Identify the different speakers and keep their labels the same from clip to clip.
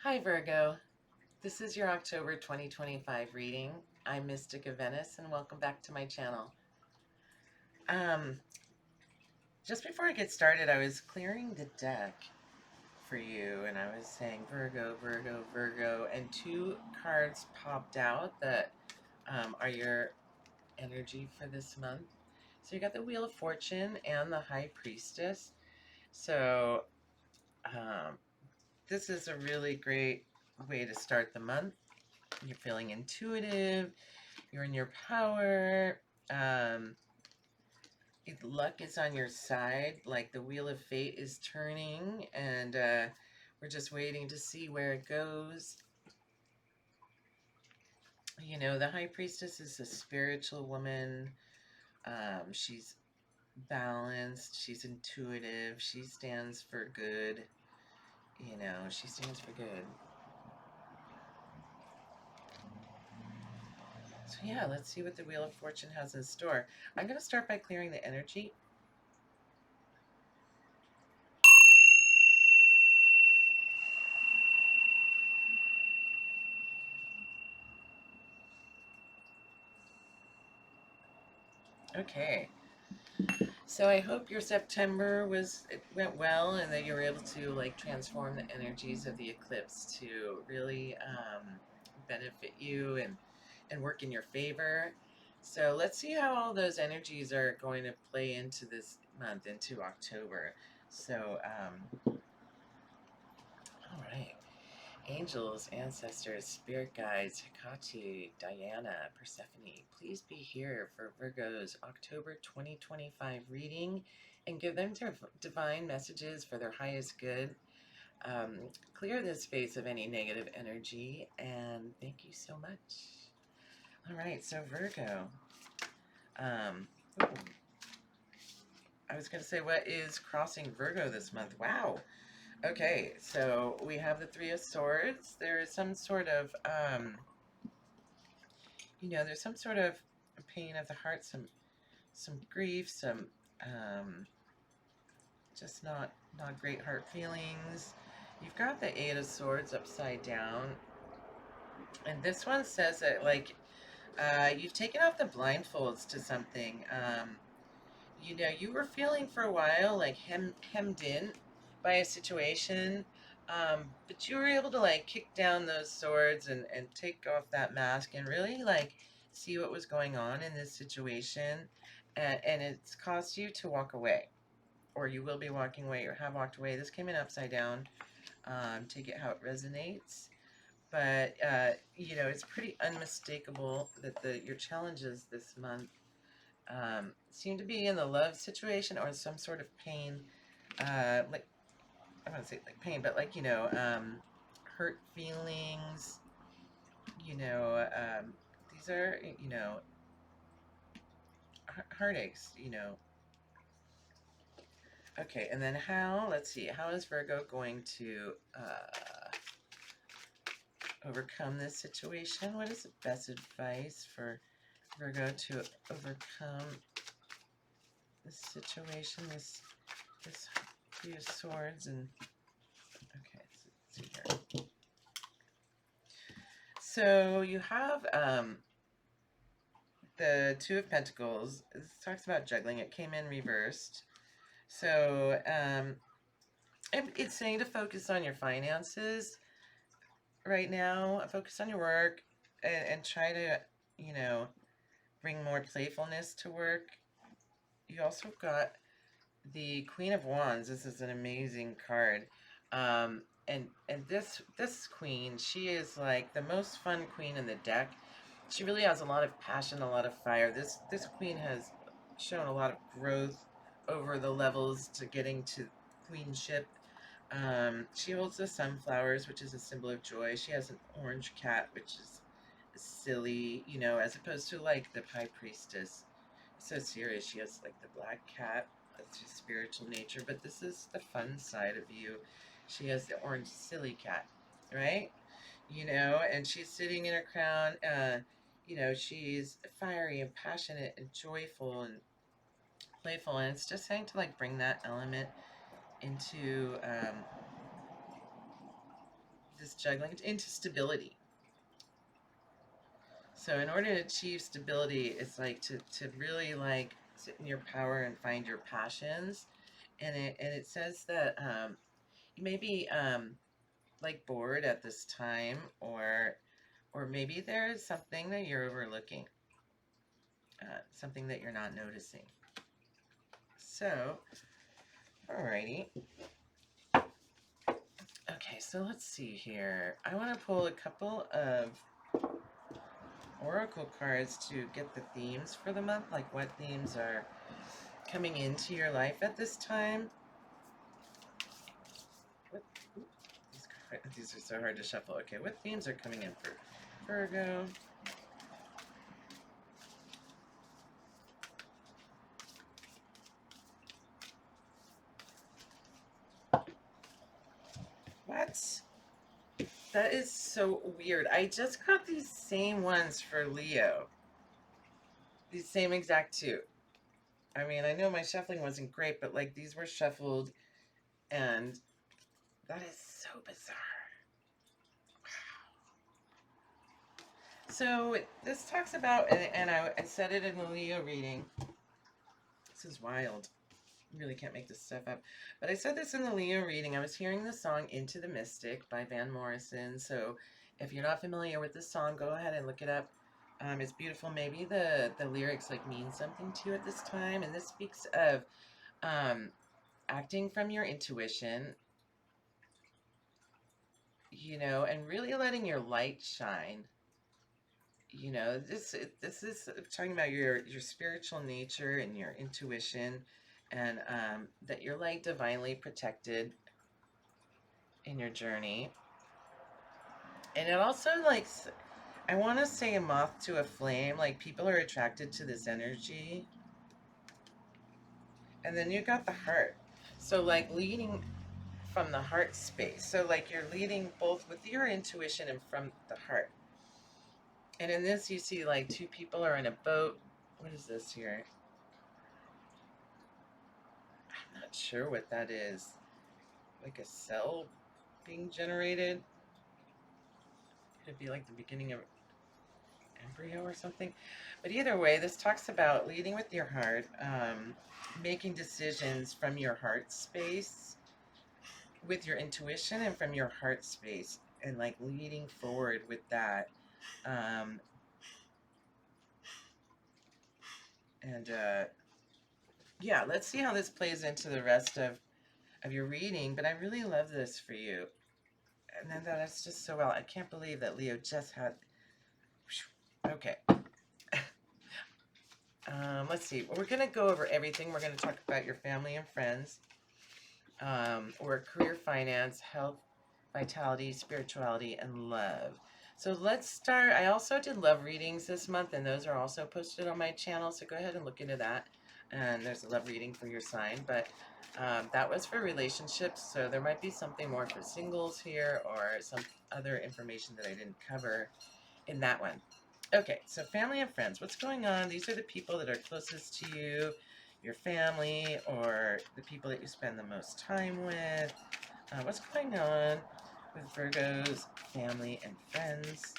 Speaker 1: Hi Virgo, this is your October 2025 reading. I'm Mystica Venice and welcome back to my channel. Um, just before I get started, I was clearing the deck for you and I was saying Virgo, Virgo, Virgo, and two cards popped out that are your energy for this month. So you got the Wheel of Fortune and the High Priestess. So um, this is a really great way to start the month. You're feeling intuitive. You're in your power. Um, Luck is on your side. Like the wheel of fate is turning, and we're just waiting to see where it goes. You know, the High Priestess is a spiritual woman. She's balanced. She's intuitive. She stands for good. You know, she stands for good. So yeah, let's see what the Wheel of Fortune has in store. I'm going to start by clearing the energy. Okay. So I hope your September it went well and that you were able to like transform the energies of the eclipse to really benefit you and work in your favor. So let's see how all those energies are going to play into this month, into October. So, all right. Angels, ancestors, spirit guides, Hecate, Diana, Persephone, please be here for Virgo's October 2025 reading and give them divine messages for their highest good. Um, Clear this space of any negative energy, and thank you so much. All right, so Virgo. Um, I was going to say, what is crossing Virgo this month? Wow. Okay, so we have the Three of Swords. There is some sort of there's some sort of pain of the heart, some grief, some just not great heart feelings. You've got the Eight of Swords upside down, and this one says that like you've taken off the blindfolds to something. You know, you were feeling for a while like hemmed in by a situation, but you were able to like kick down those swords and take off that mask and really like see what was going on in this situation, and it's caused you to walk away, or you will be walking away, or have walked away. This came in upside down. Take it how it resonates, but you know, it's pretty unmistakable that the your challenges this month seem to be in the love situation or some sort of pain. Like, I don't want to say like pain, but like, you know, hurt feelings, you know, these are, you know, heartaches, you know. Okay, and then let's see, how is Virgo going to overcome this situation? What is the best advice for Virgo to overcome this situation, this Three of Swords? And okay, let's see here. So you have the Two of Pentacles. This talks about juggling. It came in reversed. So it's saying to focus on your finances right now. Focus on your work and try to, you know, bring more playfulness to work. You also got the Queen of Wands. This is an amazing card. And this queen, she is like the most fun queen in the deck. She really has a lot of passion, a lot of fire. This queen has shown a lot of growth over the levels to getting to queenship. She holds the sunflowers, which is a symbol of joy. She has an orange cat, which is silly, you know, as opposed to like the High Priestess. So serious. She has like the black cat. That's your spiritual nature, but this is the fun side of you. She has the orange silly cat, right? You know, and she's sitting in her crown. You know, she's fiery and passionate and joyful and playful, and it's just saying to like bring that element into this juggling into stability. So in order to achieve stability, it's like to really like sit in your power and find your passions. And it says that you may be like bored at this time, or maybe there is something that you're overlooking, something that you're not noticing. So, alrighty. Okay, so let's see here. I want to pull a couple of oracle cards to get the themes for the month, like what themes are coming into your life at this time. What, these are so hard to shuffle. Okay, what themes are coming in for Virgo? What? That is so weird. I just got these same ones for Leo. These same exact two. I mean, I know my shuffling wasn't great, but like these were shuffled, and that is so bizarre. Wow. So this talks about, and I said it in the Leo reading. This is wild. Really can't make this stuff up. But I said this in the Leo reading. I was hearing the song Into the Mystic by Van Morrison. So if you're not familiar with this song, go ahead and look it up. It's beautiful. Maybe the lyrics like mean something to you at this time. And this speaks of acting from your intuition, you know, and really letting your light shine. You know, this is talking about your spiritual nature and your intuition, and that you're like divinely protected in your journey. And it also like, I want to say a moth to a flame, like people are attracted to this energy. And then you got the heart, so like leading from the heart space, so like you're leading both with your intuition and from the heart. And in this you see like two people are in a boat. What is this here? I'm not sure what that is. Like a cell being generated. Could it be like the beginning of embryo or something? But either way, this talks about leading with your heart, making decisions from your heart space, with your intuition and from your heart space, and like leading forward with that. Um, and yeah, let's see how this plays into the rest of your reading. But I really love this for you. And then that's just so well. I can't believe that Leo just had. Okay. Let's see. We're going to go over everything. We're going to talk about your family and friends, or career, finance, health, vitality, spirituality, and love. So let's start. I also did love readings this month, and those are also posted on my channel. So go ahead and look into that. And there's a love reading for your sign, but that was for relationships. So there might be something more for singles here, or some other information that I didn't cover in that one. Okay, so family and friends, what's going on? These are the people that are closest to you, your family, or the people that you spend the most time with. What's going on with Virgo's family and friends?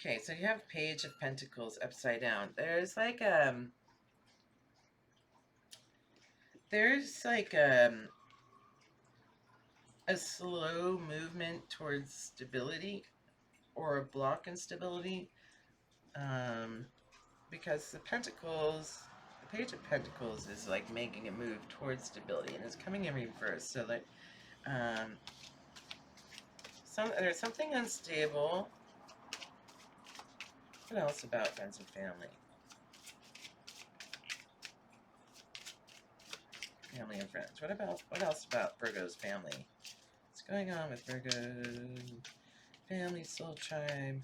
Speaker 1: Okay, so you have Page of Pentacles upside down. There's like a slow movement towards stability, or a block in stability, because the Page of Pentacles is like making a move towards stability, and it's coming in reverse. So like, there's something unstable. What else about friends and family? Family and friends. What else about Virgo's family? What's going on with Virgo family, soul tribe?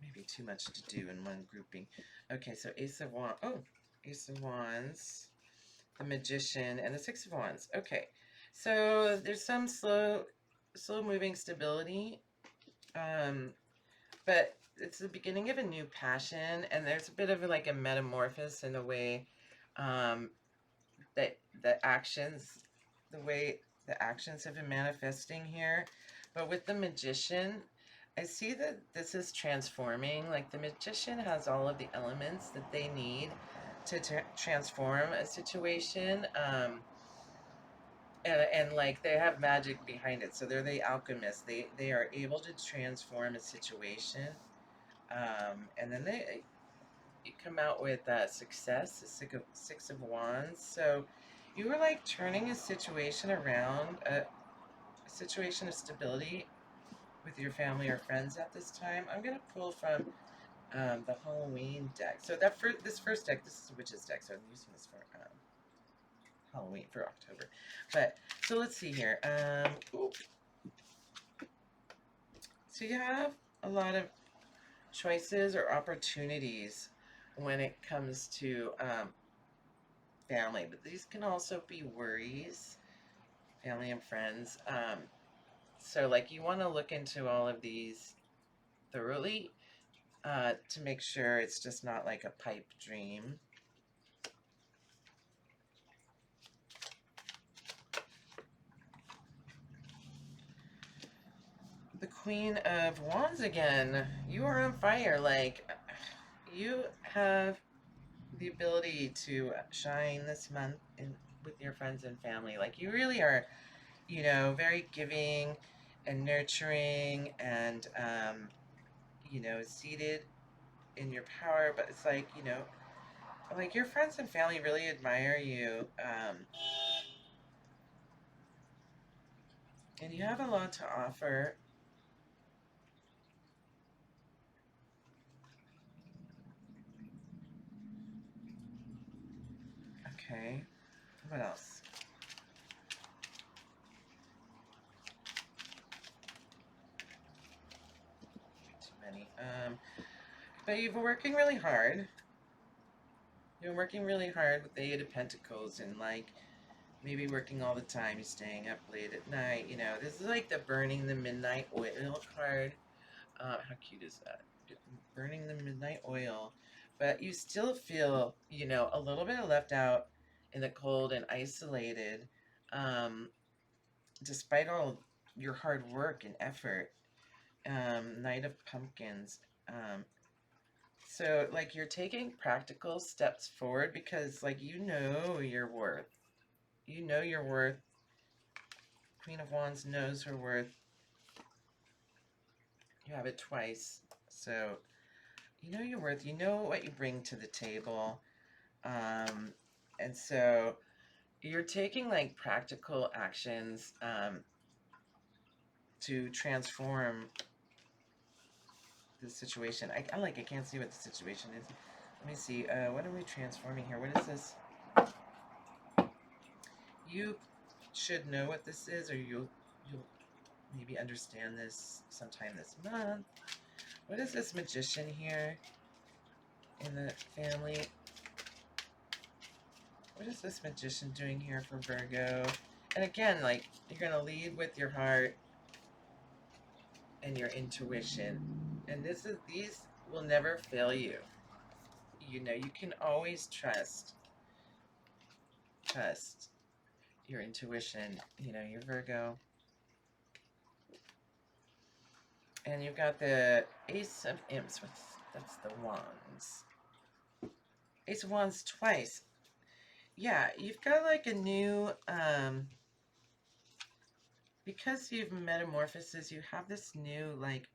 Speaker 1: Maybe too much to do in one grouping. Okay, so Ace of Wands. Oh, Ace of Wands, the Magician, and the Six of Wands. Okay, so there's some slow moving stability, but it's the beginning of a new passion, and there's a bit of like a metamorphosis in a way. Um, that the actions, the way the actions have been manifesting here. But with the Magician, I see that this is transforming. Like the Magician has all of the elements that they need to transform a situation. And like they have magic behind it. So they're the alchemists. They are able to transform a situation. And then they you come out with success, the six of wands. So you were like turning a situation around, a situation of stability with your family or friends at this time. I'm gonna pull from the Halloween deck. So this first deck, this is a witch's deck. So I'm using this for Halloween for October. But so let's see here. So you have a lot of choices or opportunities when it comes to family, but these can also be worries, family and friends. So like you want to look into all of these thoroughly to make sure it's just not like a pipe dream. The Queen of Wands again. You are on fire. Like you have the ability to shine this month with your friends and family. Like you really are, you know, very giving and nurturing and, you know, seated in your power. But it's like, you know, like your friends and family really admire you. And you have a lot to offer. Okay. What else? Too many. But you've been working really hard. You've been working really hard with the Eight of Pentacles and like maybe working all the time, staying up late at night. You know, this is like the burning the midnight oil card. How cute is that? Burning the midnight oil. But you still feel, you know, a little bit left out in the cold and isolated, um, despite all your hard work and effort. Knight of Pumpkins. So, like, you're taking practical steps forward because, like, you know your worth. You know your worth. Queen of Wands knows her worth. You have it twice. So, you know your worth. You know what you bring to the table. And so, you're taking, like, practical actions to transform the situation. I can't see what the situation is. Let me see. What are we transforming here? What is this? You should know what this is, or you'll maybe understand this sometime this month. What is this Magician here in the family? What is this Magician doing here for Virgo? And again, like, you're going to lead with your heart and your intuition. And these will never fail you. You know, you can always trust your intuition. You know, your Virgo. And you've got the Ace of Imps. That's the Wands. Ace of Wands twice. Yeah, you've got like a new, because you've metamorphosis, you have this new like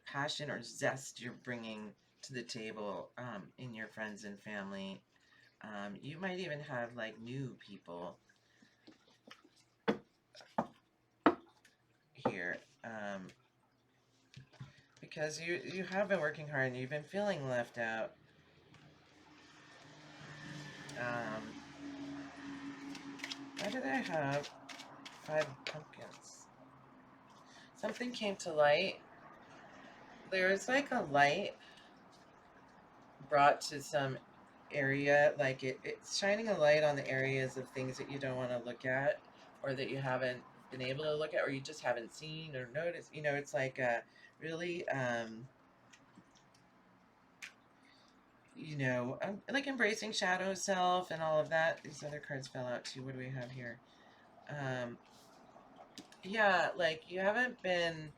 Speaker 1: passion or zest you're bringing to the table in your friends and family. You might even have like new people here. Because you have been working hard and you've been feeling left out. Why did I have 5 pumpkins? Something came to light. There's like a light brought to some area, like it's shining a light on the areas of things that you don't want to look at, or that you haven't been able to look at, or you just haven't seen or noticed. You know, it's like a really you know, like embracing shadow self and all of that. These other cards fell out too. What do we have here? Um, yeah, like you haven't been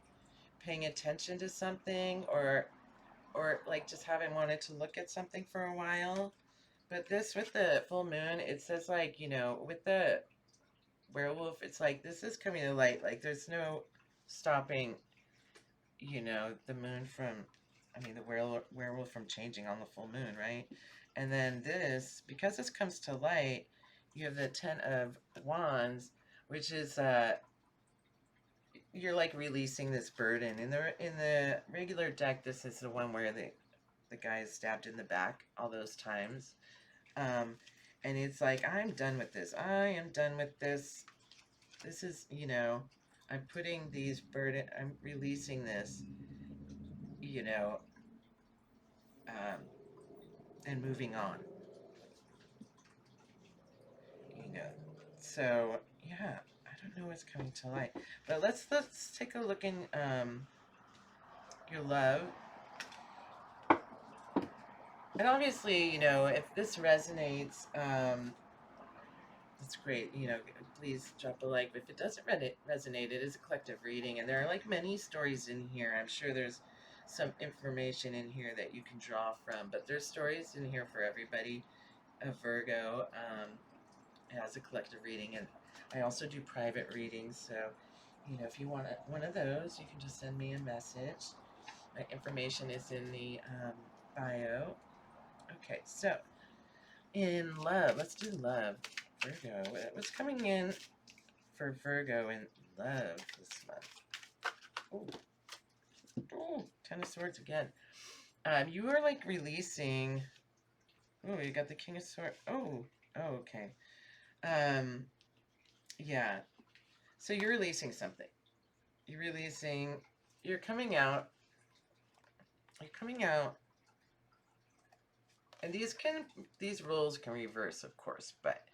Speaker 1: paying attention to something, or like just haven't wanted to look at something for a while. But this with the full moon, it says like, you know, with the werewolf, it's like this is coming to light. Like there's no stopping, you know, the moon from, I mean, the werewolf from changing on the full moon, right? And then this, because this comes to light, you have the Ten of Wands, which is you're like releasing this burden. In the regular deck, this is the one where the guy is stabbed in the back all those times. Um, and it's like, I'm done with this. I am done with this. This is, you know, I'm putting these burden, I'm releasing this, you know, um, and moving on, you know. So, yeah, I don't know what's coming to light. But let's take a look in your love. And obviously, you know, if this resonates, that's great. You know, please drop a like. But if it doesn't resonate, it is a collective reading, and there are like many stories in here. I'm sure there's some information in here that you can draw from, but there's stories in here for everybody. A Virgo as a collective reading, and I also do private readings. So, you know, if you want one of those, you can just send me a message. My information is in the bio. Okay, so in love, let's do love. Virgo, what's coming in for Virgo in love this month? Oh, Ten of Swords again. You are like releasing. Oh, you got the King of Swords. Oh, okay. Yeah. So you're releasing something. You're releasing. You're coming out. You're coming out. And these roles can reverse, of course, but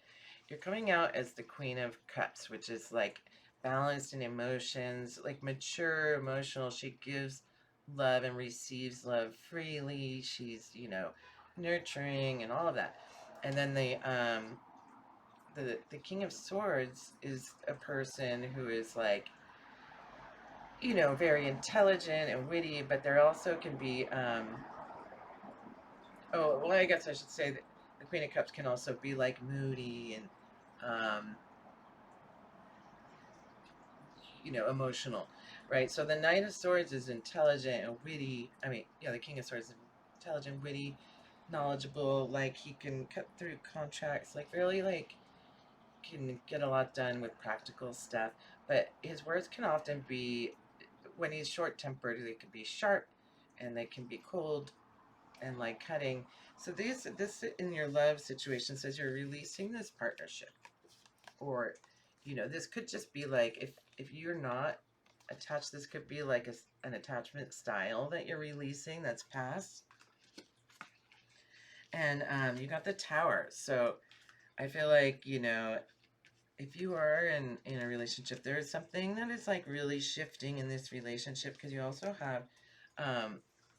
Speaker 1: you're coming out as the Queen of Cups, which is like balanced in emotions, like mature, emotional. She gives love and receives love freely. She's, you know, nurturing and all of that. And then the King of Swords is a person who is like, you know, very intelligent and witty, but there also can be oh, well, I guess I should say that the Queen of Cups can also be like moody and you know, emotional, right? So the Knight of Swords is intelligent and witty. I mean, yeah, the King of Swords is intelligent, witty, knowledgeable. Like he can cut through contracts. Like really, like can get a lot done with practical stuff. But his words can often be, when he's short-tempered, they can be sharp, and they can be cold and like cutting. So this in your love situation says you're releasing this partnership, or you know, this could just be like, if you're not attached, this could be like an attachment style that you're releasing that's past. And you got the Tower. So I feel like, you know, if you are in a relationship, there is something that is like really shifting in this relationship, because you also have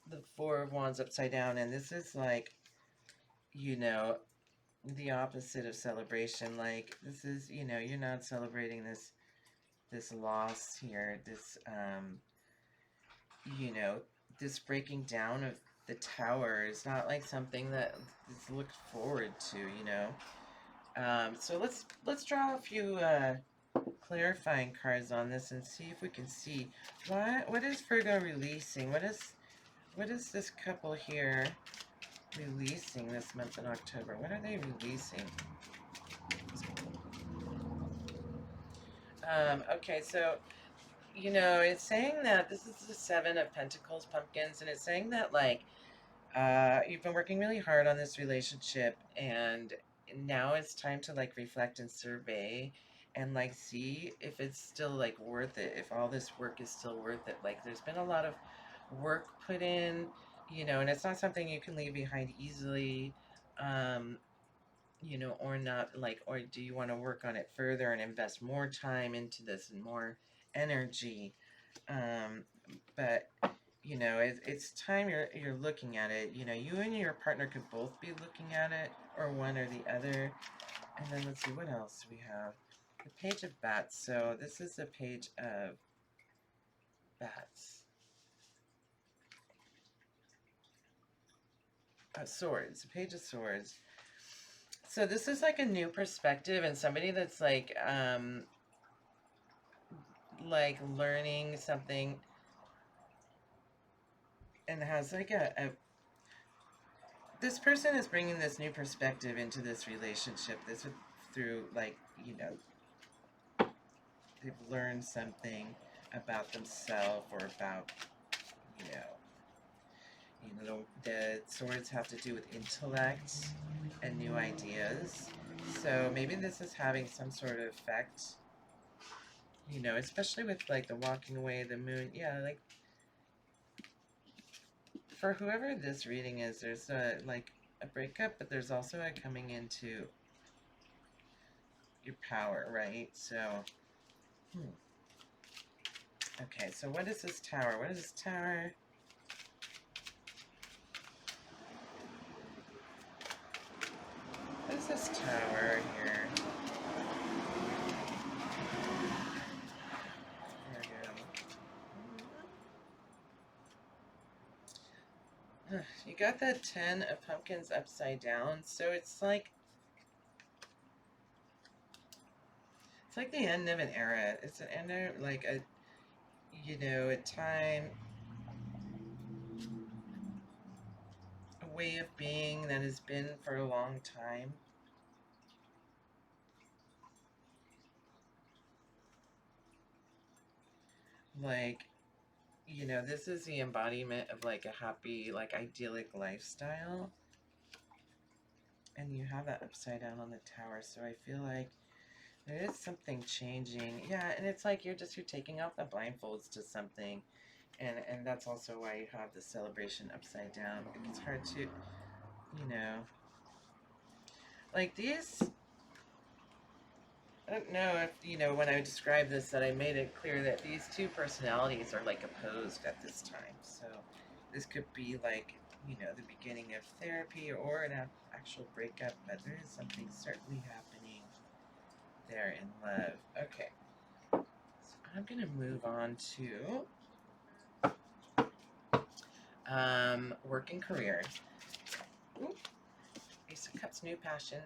Speaker 1: the Four of Wands upside down, and this is like, you know, the opposite of celebration. Like this is, you know, you're not celebrating this loss here, this you know, this breaking down of the Tower is not like something that is looked forward to, you know. So let's draw a few clarifying cards on this and see if we can see what is Virgo releasing. What is this couple here releasing this month in October? What are they releasing? Okay, so you know, it's saying that this is the Seven of Pentacles, pumpkins, and it's saying that like you've been working really hard on this relationship, and now it's time to like reflect and survey and like see if it's still like worth it, if all this work is still worth it. Like there's been a lot of work put in, you know, and it's not something you can leave behind easily. Um, you know, or not, like, or do you want to work on it further and invest more time into this and more energy? But you know, it's time you're looking at it. You know, you and your partner could both be looking at it, or one or the other. And then let's see, what else we have? The Page of Bats. So this is the Page of Bats. Swords. Page of Swords. So this is like a new perspective, and somebody that's like learning something, and has like this person is bringing this new perspective into this relationship. This through, like, you know, they've learned something about themselves, or about, you know, the swords have to do with intellect and new ideas. So maybe this is having some sort of effect, you know, especially with like the walking away, the moon. Yeah, like for whoever this reading is, there's a breakup, but there's also a coming into your power, right? So, okay, so what is this tower? What is this tower? What is this tower here? You got that 10 of Pumpkins upside down, so it's like the end of an era. It's an end of like a, you know, a time, a way of being that has been for a long time. Like, you know, this is the embodiment of like a happy, like idyllic lifestyle. And you have that upside down on the tower, so I feel like there is something changing. Yeah, and it's like you're taking off the blindfolds to something. And that's also why you have the celebration upside down. It's hard to, you know, like these, I don't know if, you know, when I describe this, that I made it clear that these two personalities are like opposed at this time. So this could be like, you know, the beginning of therapy or an actual breakup, but there is something certainly happening there in love. Okay, so I'm going to move on to work and career. Ooh, Ace of Cups, new passion.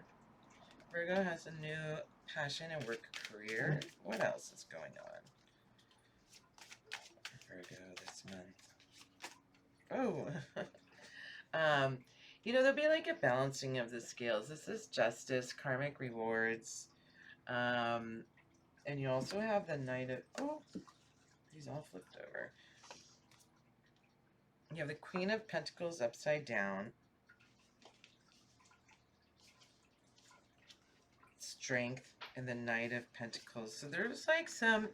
Speaker 1: Virgo has a new passion and work career. What else is going on for Virgo this month? Oh, you know, there'll be like a balancing of the scales. This is justice, karmic rewards, and you also have the Knight of, oh, he's all flipped over. You have the Queen of Pentacles upside down, strength, and the Knight of Pentacles. So there's like some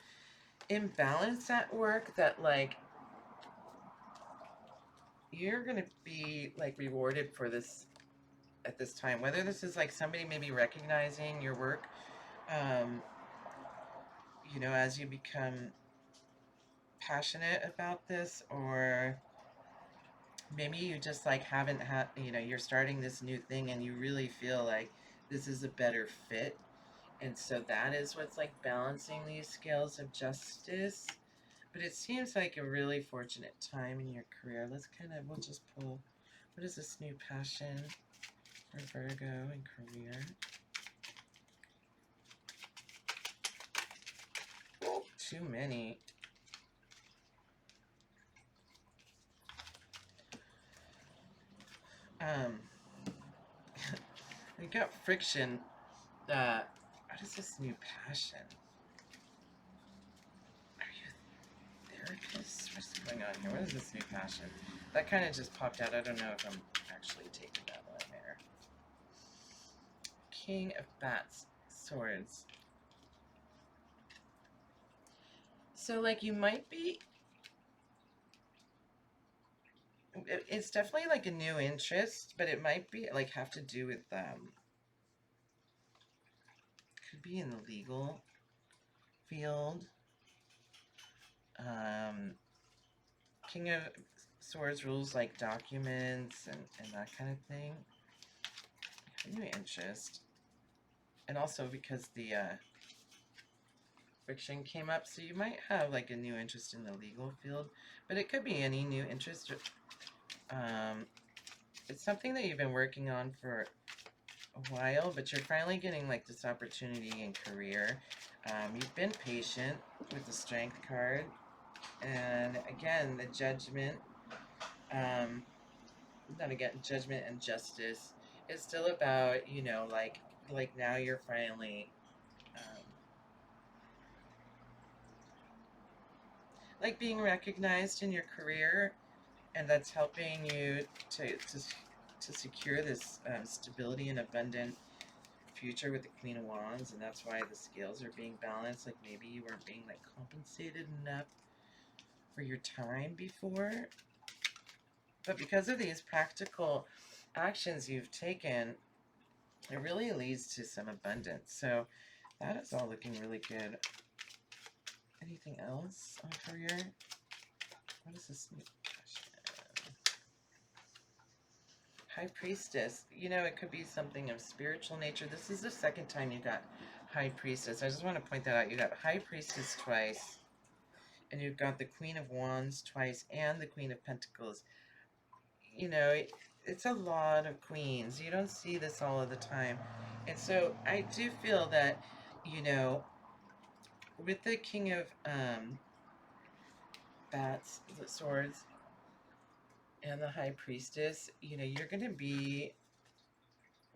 Speaker 1: imbalance at work that like you're gonna be like rewarded for this at this time. Whether this is like somebody maybe recognizing your work, you know, as you become passionate about this, or maybe you just like haven't had, you know, you're starting this new thing and you really feel like this is a better fit. And so that is what's like balancing these scales of justice. But it seems like a really fortunate time in your career. Let's kind of, we'll just pull, what is this new passion for Virgo and career? Oh, too many. We got friction. What is this new passion? Are you a therapist? What's going on here? What is this new passion? That kind of just popped out. I don't know if I'm actually taking that one there. King of Bats, Swords. So, like, you might be... It's definitely, like, a new interest, but it might be, like, have to do with, could be in the legal field. King of Swords rules like documents and that kind of thing. New interest. And also because the friction came up, so you might have like a new interest in the legal field, but it could be any new interest. It's something that you've been working on for a while, but you're finally getting like this opportunity in career. You've been patient with the Strength card, and again the Judgment. Not again, Judgment and Justice. It's still about, you know, like now you're finally like being recognized in your career, and that's helping you to secure this stability and abundant future with the Queen of Wands, and that's why the scales are being balanced. Like maybe you weren't being like compensated enough for your time before, but because of these practical actions you've taken, it really leads to some abundance. So that is all looking really good. Anything else on career? What is this new question? High Priestess. You know, it could be something of spiritual nature. This is the second time you got High Priestess. I just want to point that out. You got High Priestess twice, and you've got the Queen of Wands twice, and the Queen of Pentacles. You know, it's a lot of queens. You don't see this all of the time. And so I do feel that, you know, with the King of Bats, the Swords, and the High Priestess, you know, you're going to be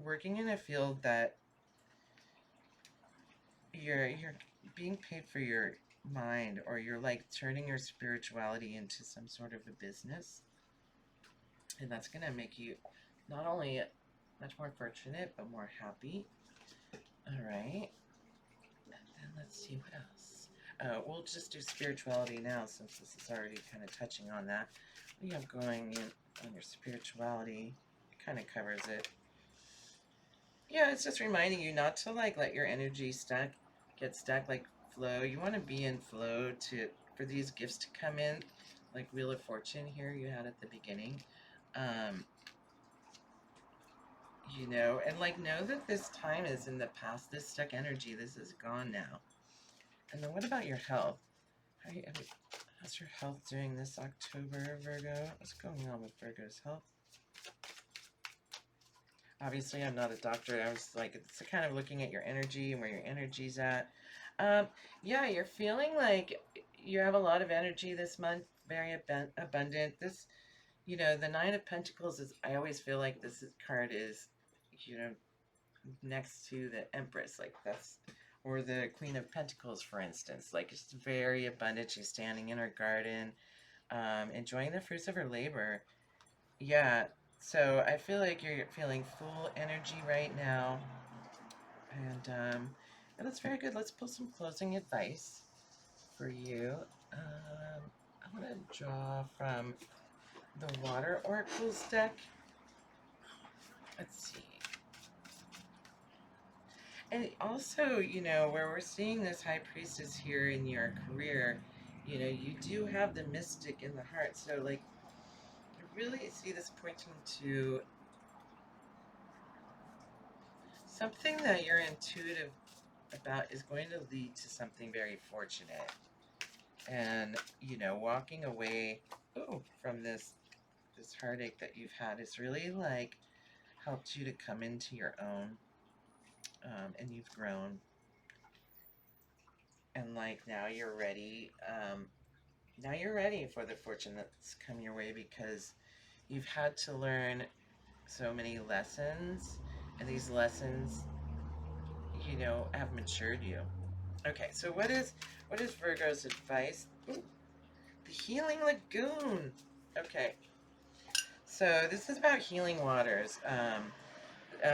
Speaker 1: working in a field that you're being paid for your mind, or you're like turning your spirituality into some sort of a business. And that's going to make you not only much more fortunate, but more happy. All right. And let's see what else. We'll just do spirituality now, since this is already kind of touching on that. What do you have going in on your spirituality? It kind of covers it. Yeah, it's just reminding you not to like let your energy get stuck, like flow. You want to be in flow for these gifts to come in, like Wheel of Fortune here you had at the beginning. You know, and like know that this time is in the past. This stuck energy, this is gone now. And then what about your health? How's your health doing this October, Virgo? What's going on with Virgo's health? Obviously, I'm not a doctor. I was like, it's kind of looking at your energy and where your energy's at. Yeah, you're feeling like you have a lot of energy this month, very abundant. This, you know, the Nine of Pentacles is, I always feel like this card is, you know, next to the Empress, like that's, or the Queen of Pentacles, for instance. Like, it's very abundant. She's standing in her garden, enjoying the fruits of her labor. Yeah, so I feel like you're feeling full energy right now, and that's very good. Let's pull some closing advice for you. I'm going to draw from the Water Oracles deck. Let's see. And also, you know, where we're seeing this High Priestess here in your career, you know, you do have the mystic in the heart. So, like, I really see this pointing to something that you're intuitive about is going to lead to something very fortunate. And, you know, walking away from this heartache that you've had is really, like, helped you to come into your own, and you've grown. And, like, now you're ready. Now you're ready for the fortune that's come your way, because you've had to learn so many lessons, and these lessons, you know, have matured you. Okay, so what is Virgo's advice? Ooh, the Healing Lagoon. Okay, so this is about healing waters.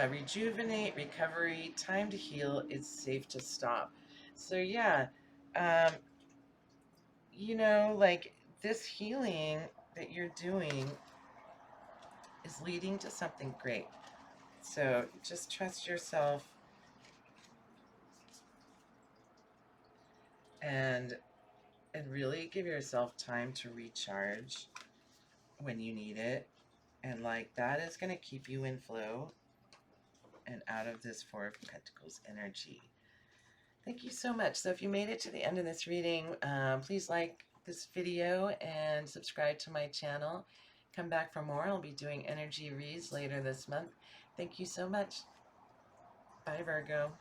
Speaker 1: Rejuvenate, recovery, time to heal, it's safe to stop. So yeah, you know, like this healing that you're doing is leading to something great. So just trust yourself and really give yourself time to recharge. when you need it. And like that is going to keep you in flow and out of this Four of Pentacles energy. Thank you so much. So if you made it to the end of this reading, please like this video and subscribe to my channel. Come back for more. I'll be doing energy reads later this month. Thank you so much. Bye, Virgo.